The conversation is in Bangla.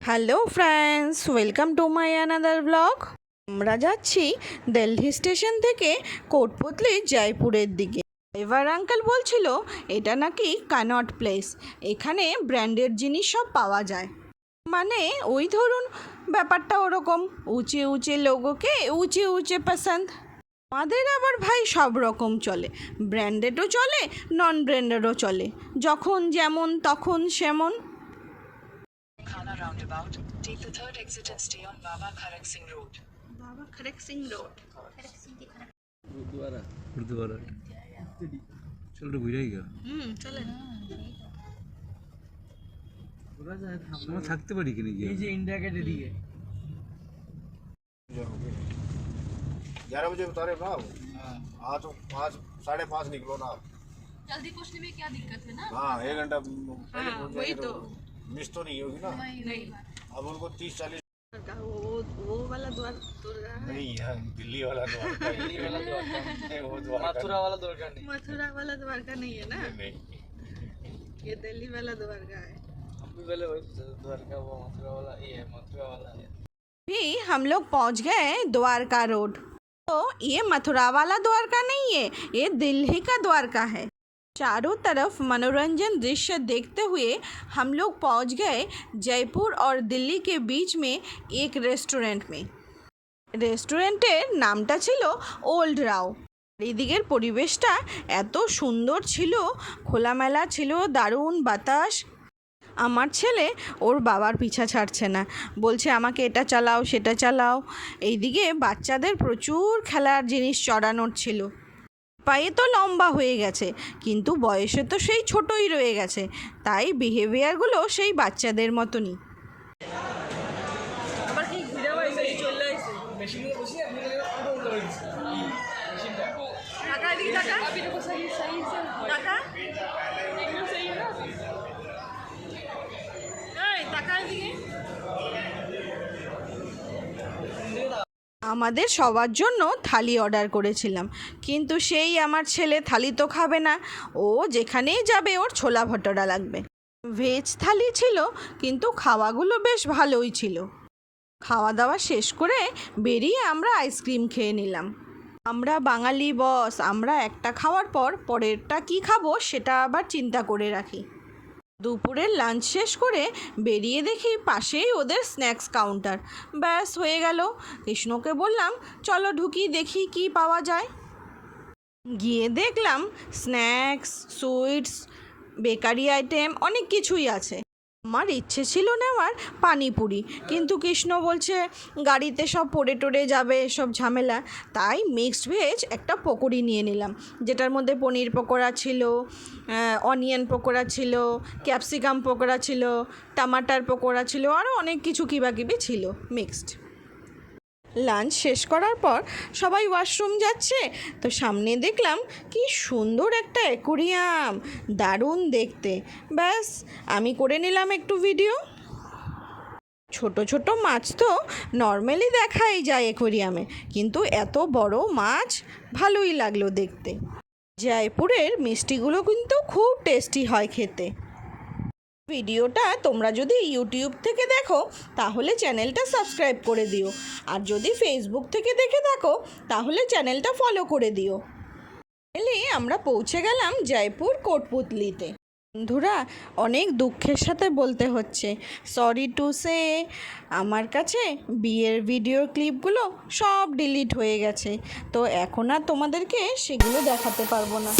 Hello friends, welcome to my another blog. আমরা যাচ্ছি দিল্লি স্টেশন থেকে কোটপুতলি জয়পুরের দিকে। ড্রাইভার আঙ্কেল বলছিল এটা নাকি কানট প্লেস, এখানে ব্র্যান্ডেড জিনিস সব পাওয়া যায়। মানে ওই ধরুন ব্যাপারটা ওরকম, উঁচে উঁচে লোগোকে উঁচে উঁচে পছন্দ। আমাদের আবার ভাই সব রকম চলে, ব্র্যান্ডেডও চলে, নন ব্র্যান্ডেডও চলে, যখন যেমন তখন সেমন। Khana roundabout, take the third exit and stay on Baba Kharak Singh Road. Baba Kharak Singh Road. Gurdwara चल रहा घुरेगा চলে না। আমরা থাকতে পারি কিনা গিয়ে এই যে इंडिया गेट एरिया 11 बजे उतारे ना आप। हाँ तो 5 5:30 निकलो ना आप। जल्दी पहुंचने में क्या दिक्कत है ना। हाँ 1 घंटा पहले पहुंच वही जाएंगे तो। मिस तो नहीं होगी ना। नहीं, अब उनको 30-40 वो वाला द्वार दुर्गा है, नहीं है, दिल्ली वाला द्वार का है। दिल्ली वाला द्वार नहीं, वो द्वार का मथुरा वाला द्वार नहीं। मथुरा वाला द्वारका नहीं है ना, नहीं। ये दिल्ली वाला द्वारका है। हम भी पहले वही द्वार का, वो मथुरा वाला ये है, मथुरा वाला है। भी हम लोग पहुंच गए द्वारका रोड। तो ये मथुरा वाला द्वारका नहीं है, ये दिल्ली का द्वारका है। चारों तरफ मनोरंजन दृश्य देखते हुए हम लोग पहुंच गए जयपुर और दिल्ली के बीच में एक रेस्टोरेंट में। রেস্টুরেন্টের নামটা ছিল ওল্ড রাও। চারিদিকের পরিবেশটা এত সুন্দর ছিল, খোলামেলা ছিল, দারুণ বাতাস। আমার ছেলে ওর বাবার পিছা ছাড়ছে না, বলছে আমাকে এটা চালাও সেটা চালাও। এইদিকে বাচ্চাদের প্রচুর খেলার জিনিস চড়ানোর ছিল। পায়ে তো লম্বা হয়ে গেছে, কিন্তু বয়সে তো সেই ছোটই রয়ে গেছে, তাই বিহেভিয়ারগুলো সেই বাচ্চাদের মতনই। আবার কি ঘুরে বাইছে চলে আইছে মেশিনে বসে আপনি পুরো উল্টো হয়ে গেছে মেশিনটা। টাকা দি টাকা अभी देखो सही सही से টাকা एकदम सही है ना। এই টাকা দিকে। আমাদের সবার জন্য থালি অর্ডার করেছিলাম, কিন্তু সেই আমার ছেলে থালি তো খাবে না, ও যেখানেই যাবে ওর ছোলা ভটোরা লাগবে। ভেজ থালি ছিল, কিন্তু খাওয়াগুলো বেশ ভালোই ছিল। খাওয়া দাওয়া শেষ করে বেরিয়ে আমরা আইসক্রিম খেয়ে নিলাম। আমরা বাঙালি বস, আমরা একটা খাওয়ার পর পরেরটা কি খাবো সেটা আবার চিন্তা করে রাখি। দুপুরের লাঞ্চ শেষ করে বেরিয়ে দেখি পাশেই ওদের স্ন্যাক্স কাউন্টার। ব্যাস হয়ে গেল। কৃষ্ণকে বললাম চলো ঢুকি, দেখি কি পাওয়া যায়। গিয়ে দেখলাম স্ন্যাক্স, সুইটস, বেকারি আইটেম অনেক কিছুই আছে। আমার ইচ্ছে ছিল নেওয়ার পানিপুরি, কিন্তু কৃষ্ণ বলছে গাড়িতে সব পড়ে টড়ে যাবে, সব ঝামেলা। তাই মিক্সড ভেজ একটা পকোড়ি নিয়ে নিলাম, যেটার মধ্যে পনির পকোড়া ছিল, অনিয়ন পকোড়া ছিল, ক্যাপসিকাম পকোড়া ছিল, টমাটার পকোড়া ছিল, আরও অনেক কিছু কিবাকিবি ছিল মিক্সড। লাঞ্চ শেষ করার পর সবাই ওয়াশরুম যাচ্ছে, তো সামনে দেখলাম কি সুন্দর একটা অ্যাকোরিয়াম, দারুণ দেখতে। ব্যাস আমি করে নিলাম একটু ভিডিও। ছোট ছোট মাছ তো নর্মালি দেখাই যায় অ্যাকোরিয়ামে, কিন্তু এত বড় মাছ ভালোই লাগলো দেখতে। জয়পুরের মিষ্টিগুলো কিন্তু খুব টেস্টি হয় খেতে। ভিডিওটা তোমরা যদি ইউটিউব থেকে দেখো তাহলে চ্যানেলটা সাবস্ক্রাইব করে দিও, আর যদি ফেসবুক থেকে দেখে থাকো তাহলে চ্যানেলটা ফলো করে দিও। এলে আমরা পৌঁছে গেলাম জয়পুর কোটপুতলিতে। বন্ধুরা, অনেক দুঃখের সাথে বলতে হচ্ছে, সরি টু সে, আমার কাছে বিয়ের ভিডিও ক্লিপগুলো সব ডিলিট হয়ে গেছে, তো এখন আর তোমাদেরকে সেগুলো দেখাতে পারবো না।